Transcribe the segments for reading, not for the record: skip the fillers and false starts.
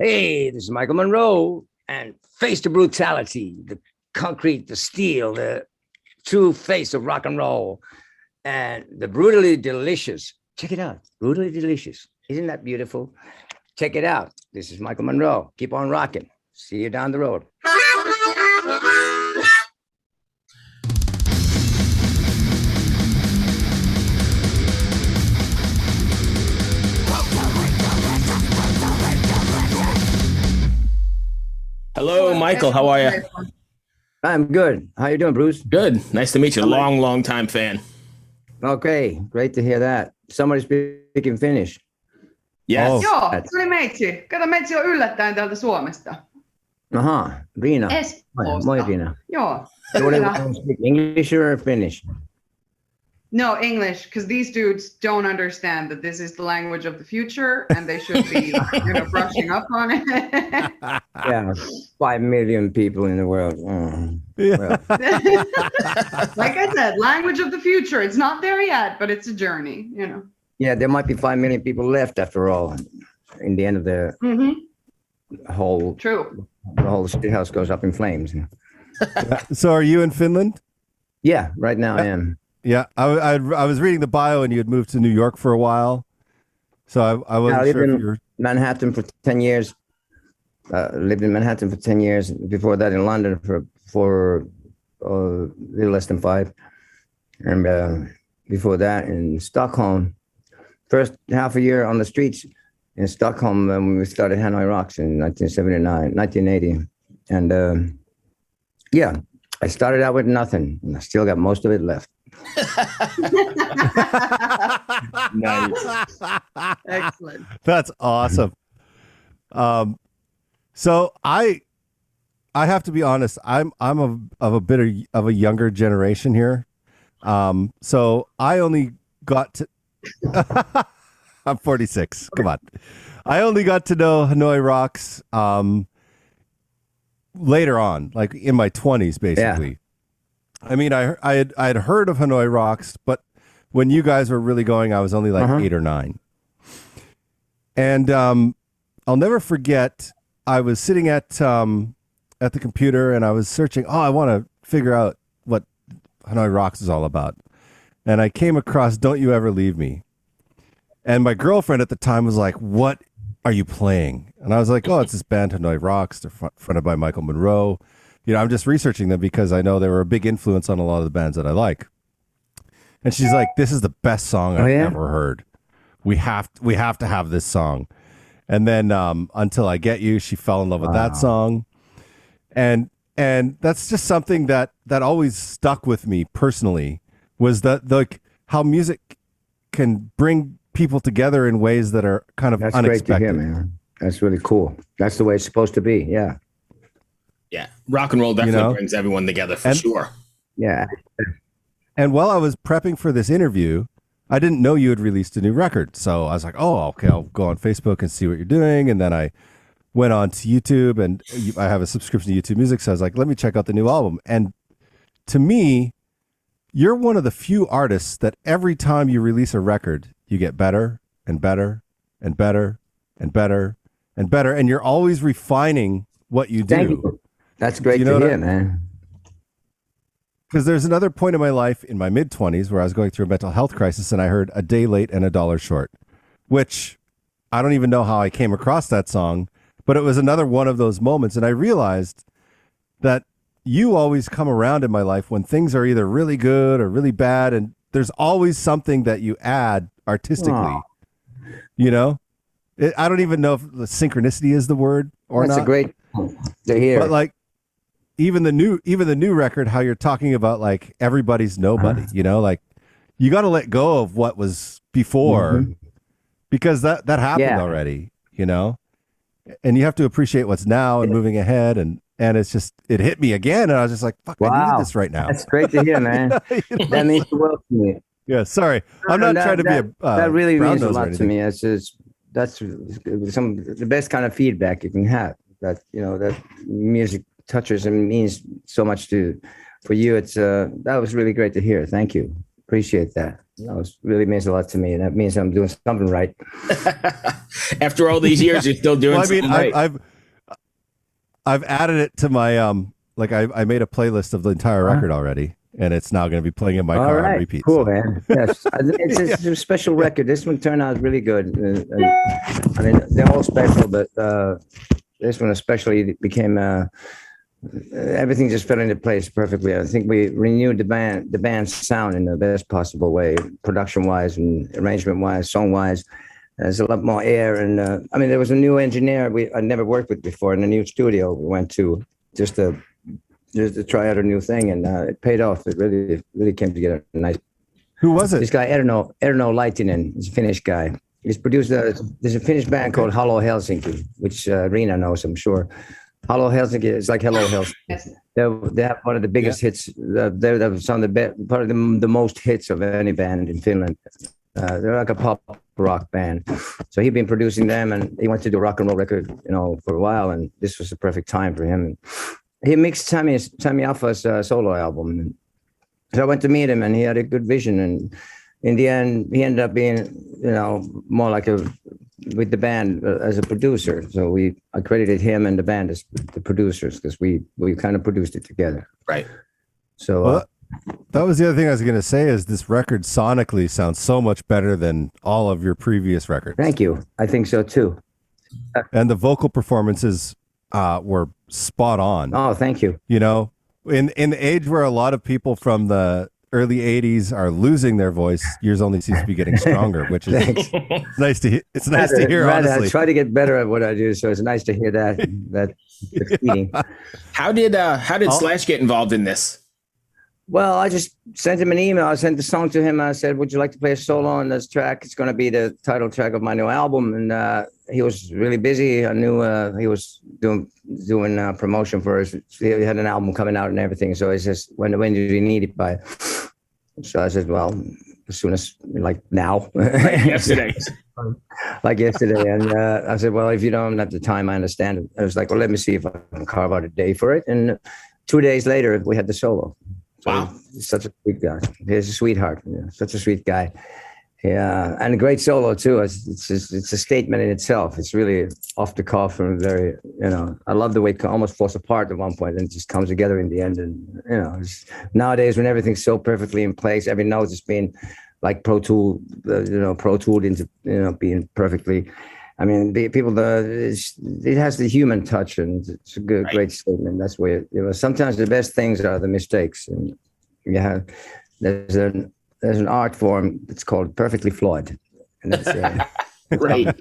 Hey, this is Michael Monroe, and face the brutality, the concrete, the steel, the true face of rock and roll, and the brutally delicious. Check it out, brutally delicious. Isn't that beautiful? Check it out. This is Michael Monroe. Keep on rocking. See you down the road. Hello, Michael. How are you? I'm good. How you doing, Bruce? Good. Nice to meet you. Long time fan. Okay, great to hear that. Somebody speaking Finnish. Yes. Oh. Joo, se oli meitsi. Kato, meitsi on yllättäen täältä Suomesta. Aha, Riina. Espoosta. Moi, Riina. Joo. Speak English or Finnish? No, English, because these dudes don't understand that this is the language of the future and they should be brushing up on it. Yeah, 5 million people in the world. Yeah. Well. Like I said, language of the future. It's not there yet, but it's a journey, Yeah, there might be 5 million people left after all. In the end of the whole, True. The whole shit house goes up in flames. So are you in Finland? Yeah, right now I am. Yeah, I was reading the bio and you had moved to New York for a while. So I wasn't lived sure if in you were... Manhattan for 10 years. Lived in Manhattan for 10 years. Before that in London for a little less than 5. And before that in Stockholm. First half a year on the streets in Stockholm when we started Hanoi Rocks in 1980. And yeah, I started out with nothing and I still got most of it left. Nice. Excellent. That's awesome. So I have to be honest. I'm of a bit of a younger generation here. So I only got to. I'm 46. Come on. I only got to know Hanoi Rocks later on, like in my 20s, basically. Yeah. I mean, I had heard of Hanoi Rocks, but when you guys were really going, I was only like 8 or 9. And I'll never forget. I was sitting at the computer and I was searching. Oh, I want to figure out what Hanoi Rocks is all about. And I came across "Don't You Ever Leave Me," and my girlfriend at the time was like, "What are you playing?" And I was like, "Oh, it's this band Hanoi Rocks. They're fronted by Michael Monroe. I'm just researching them because I know they were a big influence on a lot of the bands that I like." And she's like, "This is the best song I've ever heard. We have to have this song." And then "Until I Get You," she fell in love with that song, and that's just something that always stuck with me personally. Was that like how music can bring people together in ways that are kind of unexpected. Great to hear, man. That's really cool. That's the way it's supposed to be. Yeah. Yeah. Rock and roll definitely brings everyone together for sure. Yeah. And while I was prepping for this interview, I didn't know you had released a new record. So I was like, oh, okay, I'll go on Facebook and see what you're doing. And then I went on to YouTube and I have a subscription to YouTube Music. So I was like, let me check out the new album. And to me, you're one of the few artists that every time you release a record, you get better and better and better and better and better. And you're always refining what you do. Thank you. That's great to hear, man. Because there's another point in my life in my mid-20s where I was going through a mental health crisis and I heard "A Day Late and a Dollar Short," which I don't even know how I came across that song, but it was another one of those moments. And I realized that you always come around in my life when things are either really good or really bad, and there's always something that you add artistically. I don't even know if the synchronicity is the word or not. That's a great to hear. But like even the new record, how you're talking about like everybody's nobody, like you got to let go of what was before because that happened already, and you have to appreciate what's now and moving ahead. And it's just, it hit me again. And I was just like, fuck, I need this right now. That's great to hear, man. That means the world to me. Yeah, sorry. I'm not trying to be a that really means a lot to me. It's just, that's the best kind of feedback you can have. That, that music touches and means so much for you. It's that was really great to hear. Thank you. Appreciate that. it really means a lot to me. And that means I'm doing something right. After all these years, you're still doing something right. I've added it to my I made a playlist of the entire record already, and it's now going to be playing in my car on repeat. Cool, man. Yes, it's a special record. This one turned out really good. I mean, they're all special, but this one especially became everything just fell into place perfectly. I think we renewed the band's sound in the best possible way, production-wise and arrangement-wise, song-wise. There's a lot more air, and I mean, there was a new engineer I never worked with before in a new studio we went to just to try out a new thing, and it paid off. It really came together nice. Who was it? This guy Erno Laitinen. He's a Finnish guy. He's produced. There's a Finnish band called Hello Helsinki, which Rina knows, I'm sure. Hello Helsinki is like Hello Helsinki. They have one of the biggest hits. They're some of the most hits of any band in Finland. They're like a pop rock band. So he'd been producing them, and he wanted to do a rock and roll record, for a while, and this was the perfect time for him. And he mixed Sami Alfa's solo album. So I went to meet him, and he had a good vision. And in the end, he ended up being, more like with the band as a producer. So I credited him and the band as the producers because we kind of produced it together. Right. So that was the other thing I was going to say is this record sonically sounds so much better than all of your previous records. Thank you. I think so too. And the vocal performances were spot on. Oh, thank you. In the age where a lot of people from the early 80s are losing their voice, yours only seems to be getting stronger, which is nice to hear. It's nice to hear, honestly. I try to get better at what I do, so it's nice to hear that feeding. How did Slash get involved in this? Well, I just sent him an email. I sent the song to him. I said, "Would you like to play a solo on this track? It's going to be the title track of my new album." And he was really busy. I knew he was doing promotion for us. He had an album coming out and everything. So he says, "When did you need it by?" So I said, "Well, as soon as like now." Like yesterday. Like yesterday. And I said, "Well, if you don't have the time, I understand it." I was like, "Well, let me see if I can carve out a day for it." And 2 days later, we had the solo. So wow. He's such a sweet guy. He's a sweetheart. Such a sweet guy. Yeah. And a great solo too. It's a statement in itself. It's really off the cuff and very, I love the way it almost falls apart at one point and it just comes together in the end. And, nowadays when everything's so perfectly in place, every note is being like Pro Tooled into, being perfectly. I mean, it has the human touch, and it's a good, great statement. That's where sometimes the best things are the mistakes. And there's an art form that's called perfectly flawed, and that's right.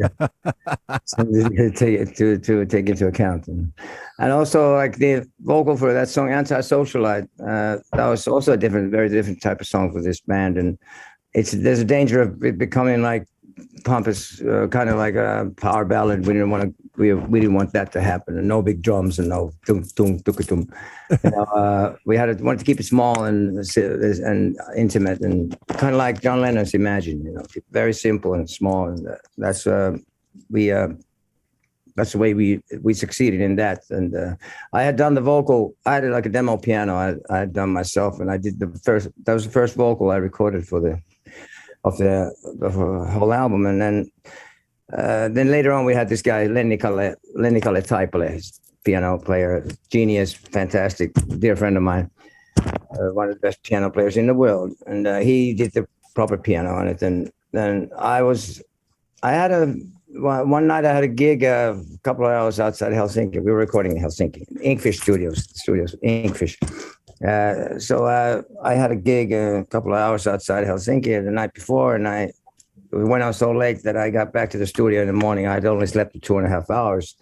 to take into account, and also like the vocal for that song "Antisocialite." That was also a very different type of song for this band, and there's a danger of it becoming like pompous, kind of like a power ballad. We didn't want that to happen, and no big drums and no tum tum tum. We wanted to keep it small and intimate, and kind of like John Lennon's Imagine. Very simple and small, and that's the way we succeeded in that. And I had done the vocal. I had like a demo piano I had done myself, and I did that was the first vocal I recorded for the whole album. And then later on we had this guy Lenny Kalle Taipale, piano player, genius, fantastic, dear friend of mine, one of the best piano players in the world, and he did the proper piano on it. And then one night I had a gig a couple of hours outside Helsinki. We were recording in Helsinki, Inkfish Studios, Inkfish. So I had a gig a couple of hours outside Helsinki the night before, and we went out so late that I got back to the studio in the morning. I'd only slept for 2.5 hours,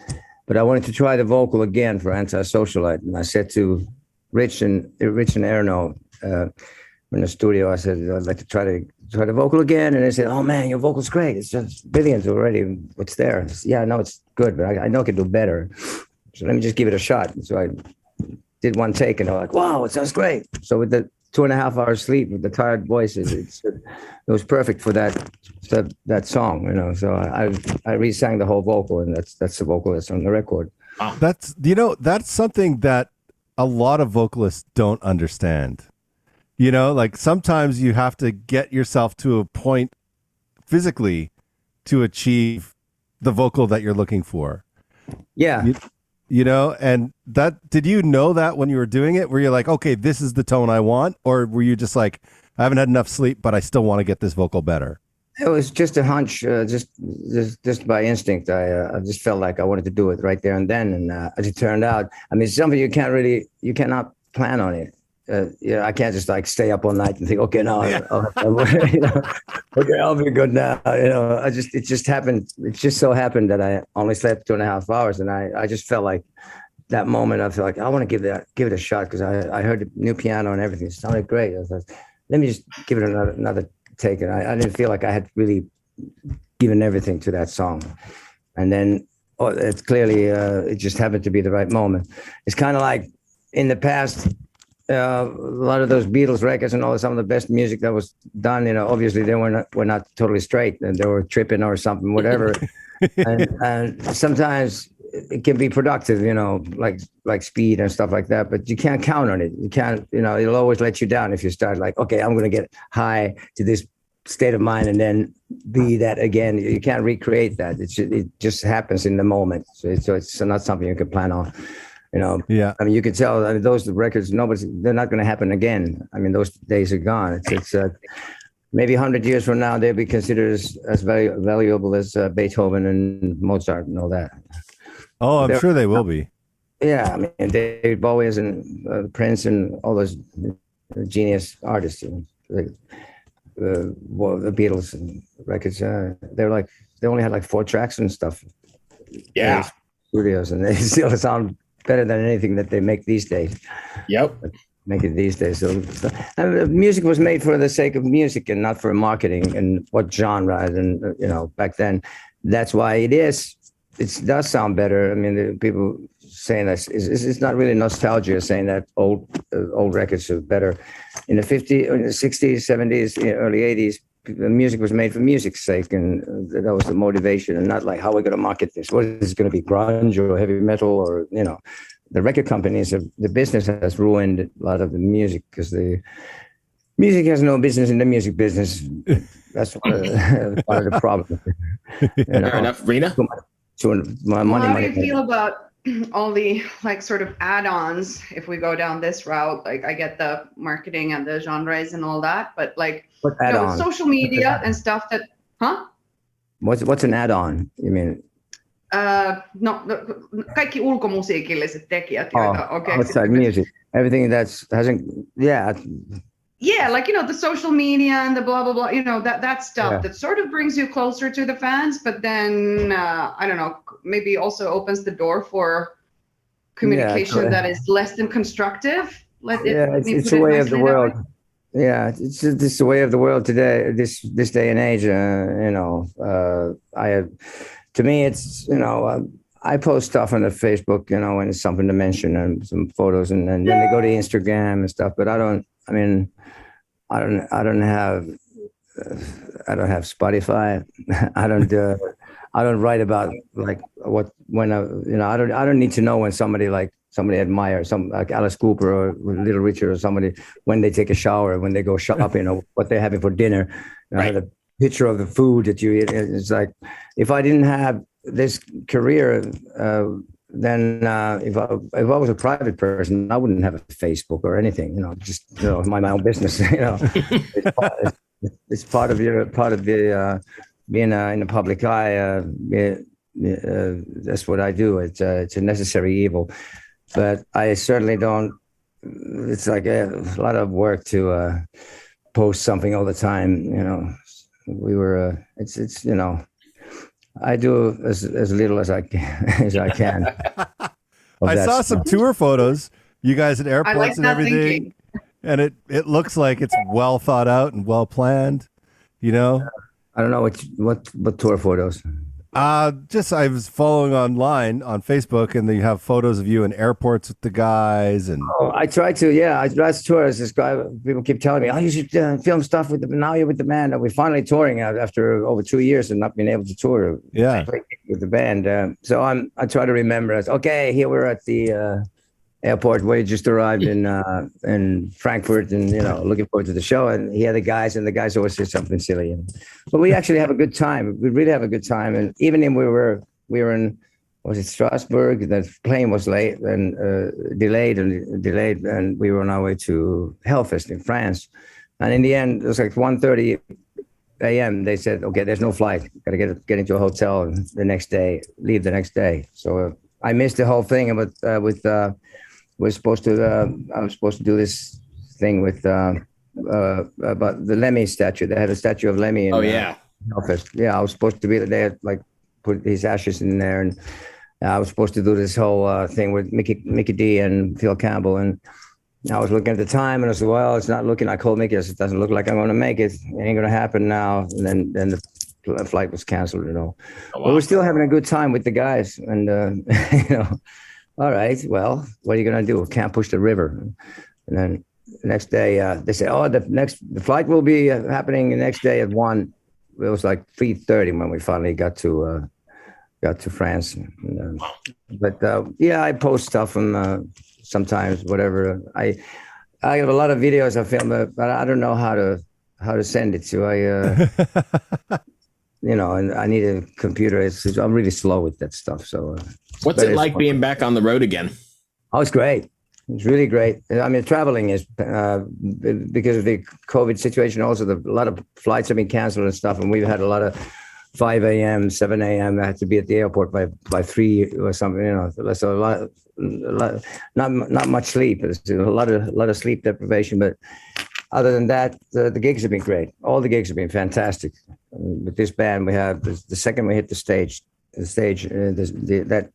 but I wanted to try the vocal again for Antisocialite. And I said to Rich and Erno in the studio, I said, I'd like to try the vocal again. And they said, "Oh man, your vocal's great. It's just brilliant already. What's there?" I said, "Yeah, I know it's good, but I know I can do better. So let me just give it a shot." So I did one take, and they're like, "Wow, it sounds great." So with the 2.5 hours sleep, with the tired voices, it was perfect for that song, So I re-sang the whole vocal, and that's the vocal that's on the record. That's something that a lot of vocalists don't understand. You know, like sometimes you have to get yourself to a point physically to achieve the vocal that you're looking for. Yeah. You know, and that, did you know that when you were doing it? Were you like, okay, this is the tone I want? Or were you just like, I haven't had enough sleep, but I still want to get this vocal better? It was just a hunch, just by instinct. I just felt like I wanted to do it right there and then. And as it turned out, I mean, something you cannot plan on it. I can't just like stay up all night and think, okay, no, okay, I'll be good now. It just happened. It just so happened that I only slept 2.5 hours, and I just felt like that moment. I felt like I want to give it a shot because I heard the new piano and everything. It sounded great. I was like, let me just give it another take. And I didn't feel like I had really given everything to that song. And then it's clearly it just happened to be the right moment. It's kind of like in the past. A lot of those Beatles records and all some of the best music that was done, obviously they were not totally straight, and they were tripping or something, whatever. and sometimes it can be productive, like Speed and stuff like that, but you can't count on it. You can't, it'll always let you down if you start like, okay, I'm going to get high to this state of mind and then be that again. You can't recreate that. It just happens in the moment. So it's not something you can plan on. Yeah. I mean, you can tell. I mean, those records, they're not going to happen again. I mean, those days are gone. It's maybe 100 years from now, they'll be considered as very valuable as Beethoven and Mozart and all that. Oh, I'm sure they will be. Yeah, I mean, David Bowie and Prince and all those genius artists. The Beatles and records, they only had like 4 tracks and stuff. Yeah. Studios, and they still sound better than anything that they make these days. Yep. Make it these days. So music was made for the sake of music and not for marketing and what genre. And, back then, that's why it is. It does sound better. I mean, the people saying that it's not really nostalgia saying that old records are better. In the 50s, 60s, 70s, early 80s, the music was made for music's sake, and that was the motivation, and not like how we're going to market this. What is it going to be, grunge or heavy metal, or the record companies? The business has ruined a lot of the music because the music has no business in the music business. That's part of the problem. Fair enough, Rena. How do you feel about all the sort of add-ons if we go down this route? Like, I get the marketing and the genres and all that, but with social media and stuff that, What's an add-on? You mean? No, kaikki ulkomusiikilliset tekijät, joita on keksitty. Outside music, everything the social media and the blah blah blah, that stuff that sort of brings you closer to the fans, but then I don't know, maybe also opens the door for communication that is less than constructive. It's the way of the world. Yeah, it's the way of the world today. This day and age. To me, it's I post stuff on the Facebook, when it's something to mention and some photos, and then they go to Instagram and stuff. But I don't have Spotify. I don't write about I don't need to know when somebody admires like Alice Cooper or Little Richard or somebody, when they take a shower, when they go shopping, or what they're having for dinner. I have a picture of the food that you eat. It's like, if I didn't have this career, then if I was a private person, I wouldn't have a Facebook or anything. Just my own business. It's part of the being in the public eye. That's what I do. It's a necessary evil, but I certainly don't. It's like a lot of work to post something all the time. I do as little as I can. I saw some tour photos, you guys at airports and everything, and it looks like it's well thought out and well planned. I don't know what tour photos. Just I was following online on Facebook, and you have photos of you in airports with the guys. And I try to, I try to tour as this guy. People keep telling me, you should film stuff now you're with the band. And we're finally touring after over 2 years and not being able to tour. With the band. So I try to remember. Okay, here we're at the airport where he just arrived in Frankfurt, and looking forward to the show. And he had the guys always say something silly. But we actually have a good time. We really have a good time. And even when we were in, was it Strasbourg? The plane was late and delayed, and we were on our way to Hellfest in France. And in the end, it was like 1:30 a.m. They said, "Okay, there's no flight. Got to get into a hotel the next day. Leave the next day." So I missed the whole thing. But I was supposed to do this thing with about the Lemmy statue. They had a statue of Lemmy in Hellfest. Yeah, I was supposed to be there. They had like put his ashes in there, and I was supposed to do this whole thing with Mickey D and Phil Campbell. And I was looking at the time, and I said, "Well, it's not looking." I called Mickey. I said, "It doesn't look like I'm going to make it. It ain't going to happen now." And then the flight was canceled. Oh, wow. But we're still having a good time with the guys, and all right. Well, what are you going to do? Can't push the river. And then the next day, they said, "Oh, the flight will be happening the next day at 1:00." It was like 3:30 when we finally got to France. But I post stuff on sometimes, whatever. I have a lot of videos I film, but I don't know how to send it to. And I need a computer. I'm really slow with that stuff. So, what's it like being back on the road again? Oh, it's great. It's really great. I mean, traveling is because of the COVID situation. Also, a lot of flights have been canceled and stuff, and we've had a lot of 5 a.m., 7 a.m. I had to be at the airport by 3 or something. So a lot, not much sleep. There's a lot of sleep deprivation. But other than that, the gigs have been great. All the gigs have been fantastic. With this band, we have the second we hit the stage, that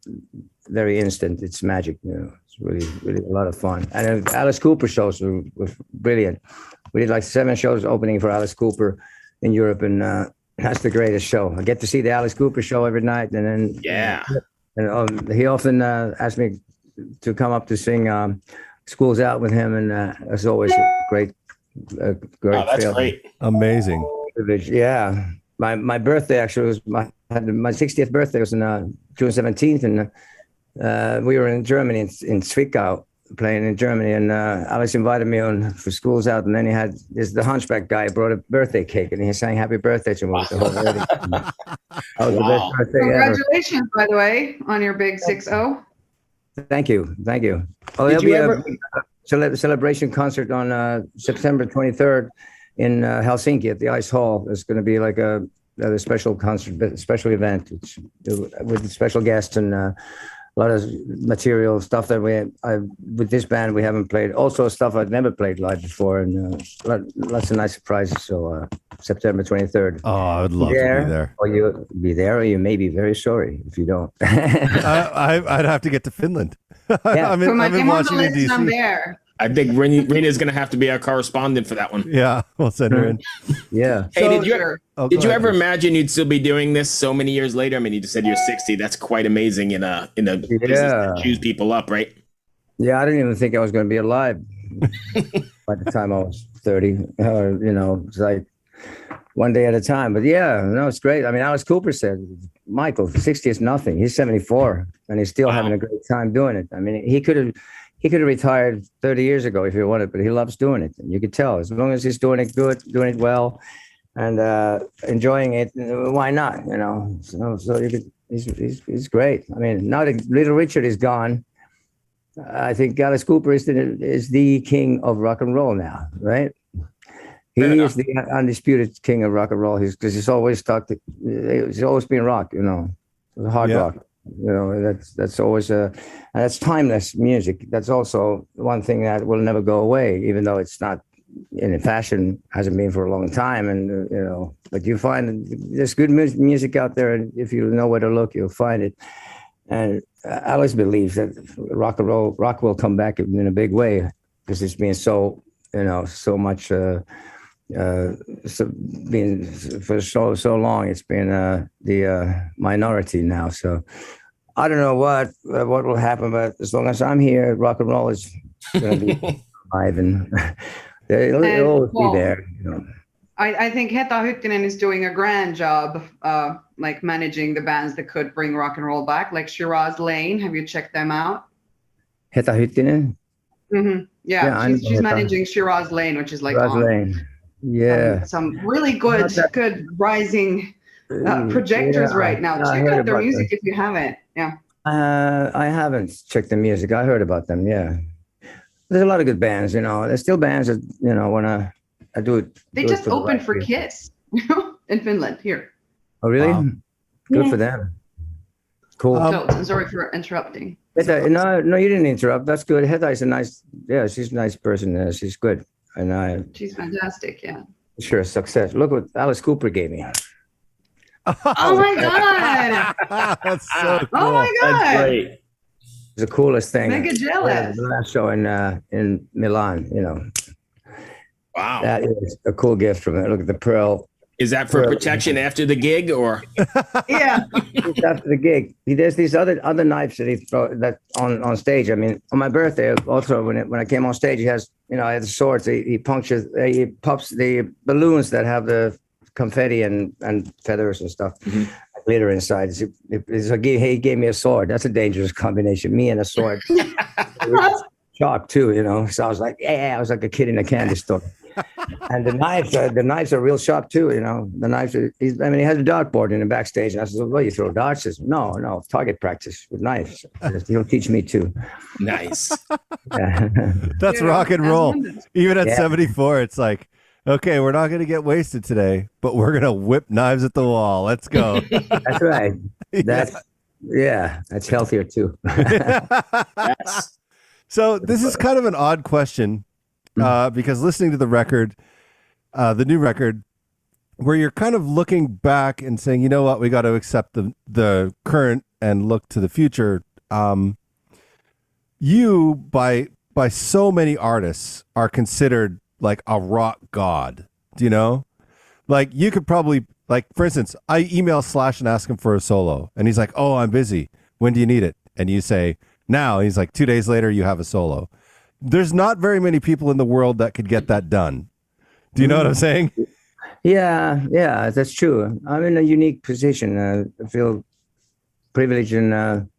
very instant, it's magic. It's really, really a lot of fun. And Alice Cooper shows were brilliant. We did like 7 shows opening for Alice Cooper in Europe, and that's the greatest show. I get to see the Alice Cooper show every night, and then he often asked me to come up to sing "School's Out" with him, and it's always a great that's feeling. great, amazing. Yeah, my birthday actually was my 60th birthday was on June 17th, and we were in Germany in Zwickau, playing in Germany, and Alex invited me on for School's Out, and then he had the hunchback guy brought a birthday cake, and he sang "Happy Birthday" to me with the whole wedding. That was the best birthday Congratulations, by the way, on your big 6-0. Thank you. Oh, there'll be a celebration concert on September 23rd in Helsinki at the Ice Hall. It's going to be like a special concert, special event with special guests and a lot of material stuff that with this band we haven't played. Also stuff I've never played live before, and lots of nice surprises. So September 23rd. Oh, I would love to be there. Or you'll be there, or you may be very sorry if you don't. I'd have to get to Finland. Yeah. I'm in Washington, D.C. I'm there. I think Rena's going to have to be our correspondent for that one. Yeah, we'll send her in. Yeah. Hey, did you ever imagine you'd still be doing this so many years later? I mean, you just said you're 60. That's quite amazing in a business that chews people up, right? Yeah, I didn't even think I was going to be alive by the time I was 30. It's like one day at a time. But yeah, no, it's great. I mean, Alice Cooper said, "Michael, 60 is nothing." He's 74, and he's still having a great time doing it. I mean, he could have retired 30 years ago if he wanted, but he loves doing it. And you could tell, as long as he's doing it good, doing it well, and enjoying it, why not? So he's great. I mean, now that Little Richard is gone, I think Alice Cooper is the king of rock and roll now, right? He is the undisputed king of rock and roll. Because he's always it's always been rock, hard rock. That's always that's timeless music. That's also one thing that will never go away, even though it's not in fashion, hasn't been for a long time. And but you find there's good music out there, and if you know where to look, you'll find it. And I always believe that rock will come back in a big way, because it's been so much been for so long. It's been the minority now. So I don't know what will happen, but as long as I'm here, rock and roll is going to be alive, and it'll always be there. I think Heta Hyttinen is doing a grand job, like managing the bands that could bring rock and roll back, like Shiraz Lane. Have you checked them out? Heta Hyttinen. Mm-hmm. Yeah, she's managing Shiraz Lane, which is like Shiraz Lane. Yeah. Some really good rising projectors right now. Check out their music if you haven't. Yeah. I haven't checked the music. I heard about them. Yeah. There's a lot of good bands, There's still bands that, when I do it. They just opened for Kiss in Finland here. Oh, really? Wow. Good for them. Cool. So, sorry for interrupting. No, you didn't interrupt. That's good. Heta is she's a nice person. She's good. And she's fantastic, yeah. Sure, success. Look what Alice Cooper gave me. Oh my God. That's so cool. Oh my God. That's great. It's the coolest thing. Mega jealous. The last show in Milan, Wow. That is a cool gift from it. Look at the pearl. Is that for protection after the gig, or? Yeah. After the gig, he does these other knives that he throw that on stage. I mean, on my birthday, also when I came on stage, he has I had the swords. He pops the balloons that have the confetti and feathers and stuff, glitter inside. He gave me a sword. That's a dangerous combination. Me and a sword. Shock too, So I was like, I was like a kid in a candy store. And the knives are real sharp too, The knives he has a dartboard in the backstage. And I said, well, you throw darts? He says, no, target practice with knives. He'll teach me too. Nice. That's rock and roll. Even at 74, it's like, okay, we're not going to get wasted today, but we're going to whip knives at the wall. Let's go. That's right. That's healthier too. Yes. So this is kind of an odd question. Because listening to the record, the new record, where you're kind of looking back and saying, you know what, we got to accept the current and look to the future. You, by so many artists, are considered like a rock god. Do you know? Like you could probably, like for instance, I email Slash and ask him for a solo, and he's like, "Oh, I'm busy. When do you need it?" And you say, "Now." He's like, 2 days later, you have a solo. There's not very many people in the world that could get that done. Do you know what I'm saying? Yeah, that's true. I'm in a unique position. I feel privileged and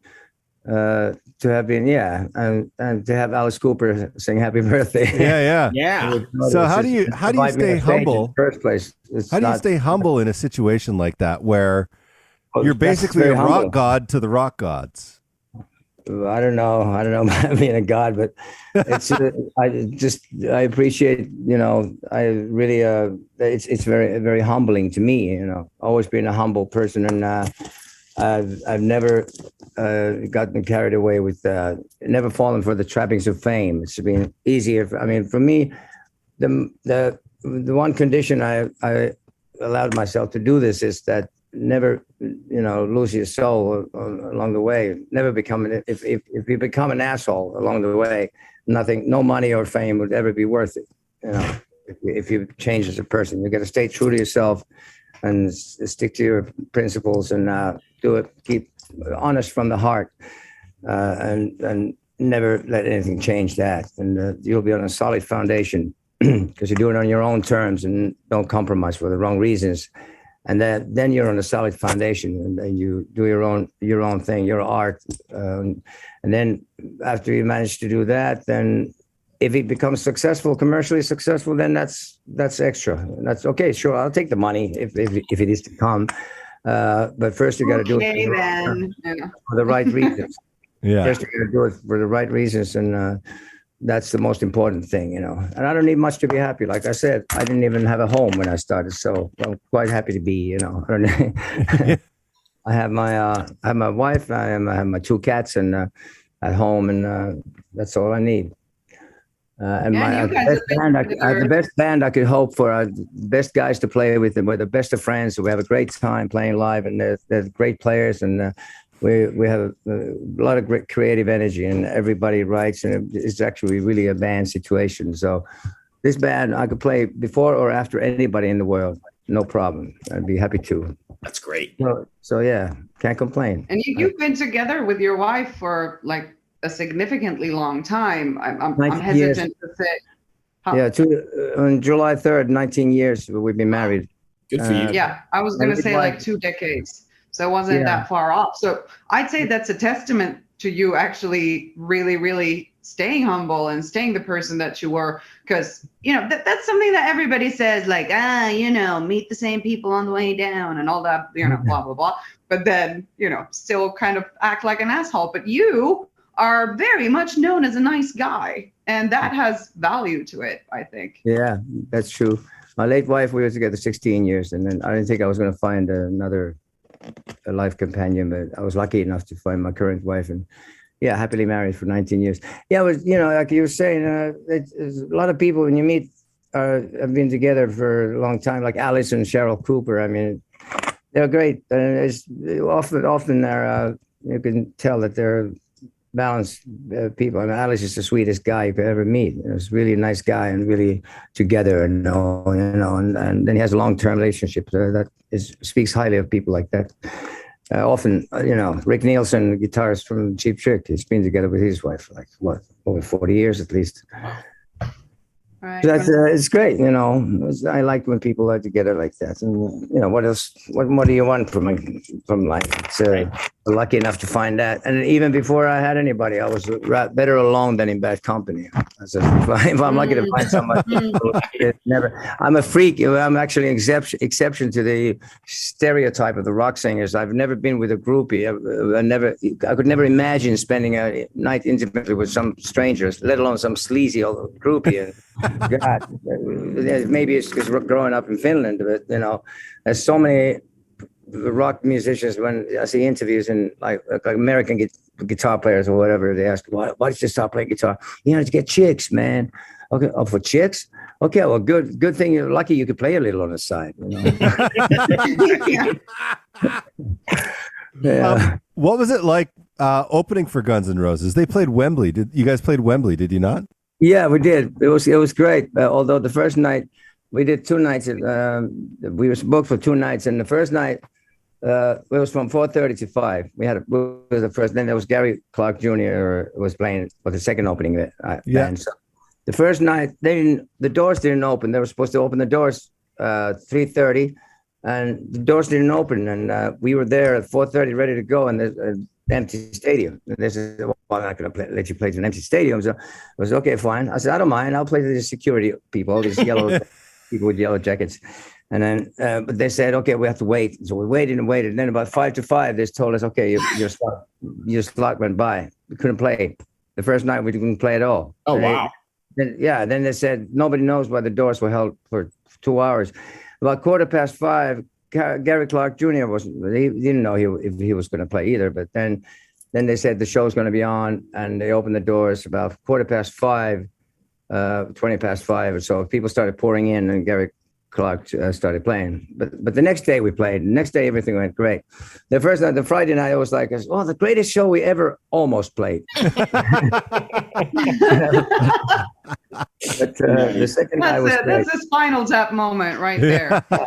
to have been, and to have Alice Cooper sing "Happy Birthday." Yeah. So how do you stay humble? In the first place, how do you stay humble in a situation like that where you're basically a rock god to the rock gods? I don't know about being a god, but it's I appreciate, I really it's very, very humbling to me, always been a humble person, and I've never gotten carried away with never fallen for the trappings of fame. It's been easier. For me, the one condition I allowed myself to do this is that never lose your soul along the way. Never become if you become an asshole along the way, no money or fame would ever be worth it. If you change as a person, you got to stay true to yourself and stick to your principles and do it. Keep honest from the heart, and never let anything change that. And you'll be on a solid foundation because you do it on your own terms and don't compromise for the wrong reasons. And then you're on a solid foundation, and you do your own thing, your art. And then after you manage to do that, then if it becomes commercially successful, then that's extra. That's okay. Sure, I'll take the money if it is to come. But first you got to do it for the right reasons. First you got to do it for the right reasons, and that's the most important thing, And I don't need much to be happy. Like I said, I didn't even have a home when I started, so I'm quite happy to be, I have my wife, I have my 2 cats, and at home, and that's all I need. And the best band I could hope for, the best guys to play with, and we're the best of friends. We have a great time playing live, and they're great players, and we have a lot of great creative energy, and everybody writes, and it's actually really a band situation. So this band, I could play before or after anybody in the world, no problem. I'd be happy to. That's great. So yeah, can't complain. And you've been together with your wife for like a significantly long time. I'm hesitant to say. On July 3rd, 19 years we've been married. Good for you. Yeah, I was going to say like 2 decades. So it wasn't that far off. So I'd say that's a testament to you actually really, really staying humble and staying the person that you were. Because, that's something that everybody says, like, meet the same people on the way down and all that, blah, blah, blah. But then, still kind of act like an asshole. But you are very much known as a nice guy. And that has value to it, I think. Yeah, that's true. My late wife, we were together 16 years, and then I didn't think I was going to find another life companion, but I was lucky enough to find my current wife, and happily married for 19 years. Yeah, it was, like you were saying, it's a lot of people when you meet have been together for a long time, like Alice and Cheryl Cooper. I mean, they're great. And it's often they're, you can tell that they're balanced people. I mean, Alice is the sweetest guy you could ever meet. He's really a nice guy and really together, and then he has a long-term relationship that speaks highly of people like that. Often, Rick Nielsen, guitarist from Cheap Trick, he's been together with his wife for over 40 years at least. Right. So that's it's great, I like when people are together like that. And what else? What do you want from life? It's lucky enough to find that. And even before I had anybody, I was better alone than in bad company. So if I'm lucky to find somebody, I'm a freak. I'm actually an exception to the stereotype of the rock singers. I've never been with a groupie. I could never imagine spending a night intimately with some strangers, let alone some sleazy old groupie. God, maybe it's because growing up in Finland, but there's so many rock musicians. When I see interviews and like American guitar players or whatever, they ask, "Why did you stop playing guitar?" To get chicks, man. Okay, for chicks. Okay, well, good thing you're lucky you could play a little on the side. Yeah. What was it like opening for Guns N' Roses? They played Wembley. You guys played Wembley? Did you not? Yeah, we did. It was great. Although the first night we did 2 nights. We were booked for 2 nights, and the first night it was from 4:30 to 5. We had the first. Then there was Gary Clark Jr. was playing for the second opening band. So the first night the doors didn't open. They were supposed to open the doors 3:30, and the doors didn't open. And we were there at 4:30, ready to go, and there's an empty stadium. And they said, "Well, I'm not going to let you play to an empty stadium." So I was okay, fine. I said, "I don't mind. I'll play to the security people, all these yellow people with yellow jackets." And then, but they said, "Okay, we have to wait." So we waited and waited. And then about 5 to 5, they told us, "Okay, your slot went by. We couldn't play. The first night we didn't play at all." Oh, wow. Then they said, "Nobody knows why the doors were held for 2 hours." About 5:15, Gary Clark Jr. he didn't know if he was going to play either. But then they said the show's going to be on, and they opened the doors about 5:15, 5:20 or so. People started pouring in, and Gary Clark started playing. But the next day we played. The next day everything went great. The first night, the Friday night, I was like, "Oh, the greatest show we ever almost played." But the second night was great. That's a Spinal Tap moment right there. But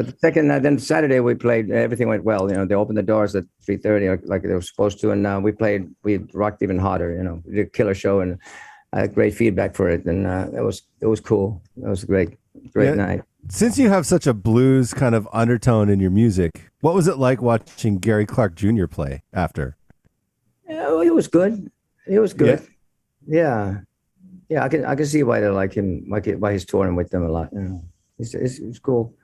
the second night, then Saturday we played. Everything went well. They opened the doors at 3:30 like they were supposed to, and we rocked even harder. We did a killer show, and I had great feedback for it, and it was cool. It was a great night. Since you have such a blues kind of undertone in your music, what was it like watching Gary Clark Jr. play after? Yeah, it was good. It was good. Yeah. I can see why they like him, why he's touring with them a lot. It's cool.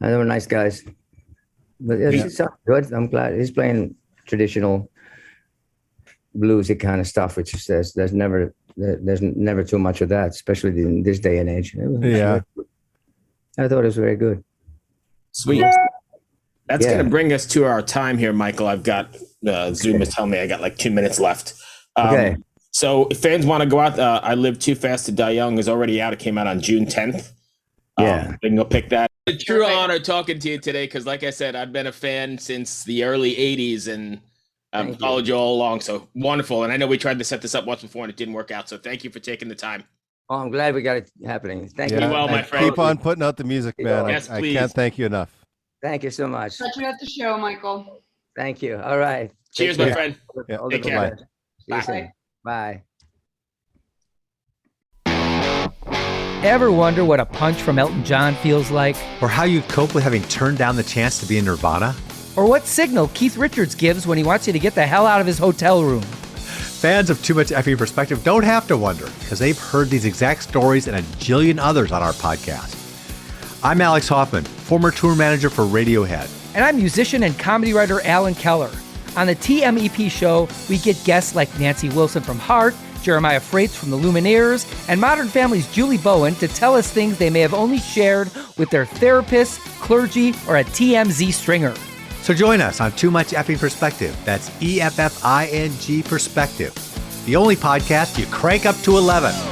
And they were nice guys. But it's good. I'm glad he's playing traditional bluesy kind of stuff, which is there's never too much of that, especially in this day and age. I thought it was very good. Sweet. That's going to bring us to our time here, Michael. I've got Zoom is telling me I got like 2 minutes left. Okay. So if fans want to go out, I Live Too Fast to Die Young is already out. It came out on June 10th. They can go pick that. It's a true honor talking to you today because, like I said, I've been a fan since the early 80s and followed you all along. So wonderful. And I know we tried to set this up once before and it didn't work out. So thank you for taking the time. Oh, I'm glad we got it happening. Thank you. Well, my friend. Keep on putting out the music, man. Yes, I please. can't thank you enough. Thank you so much. Catch you at the show, Michael. Thank you. All right. Cheers, my friend. Take care. Bye. Bye. Ever wonder what a punch from Elton John feels like? Or how you'd cope with having turned down the chance to be in Nirvana? or what signal Keith Richards gives when he wants you to get the hell out of his hotel room. Fans of Too Much Effing Perspective don't have to wonder, because they've heard these exact stories and a jillion others on our podcast. I'm Alex Hoffman, former tour manager for Radiohead. And I'm musician and comedy writer Alan Keller. On the TMEP show, we get guests like Nancy Wilson from Heart, Jeremiah Freites from the Lumineers, and Modern Family's Julie Bowen to tell us things they may have only shared with their therapist, clergy, or a TMZ stringer. So join us on Too Much Effing Perspective. That's EFFING Perspective. The only podcast you crank up to 11.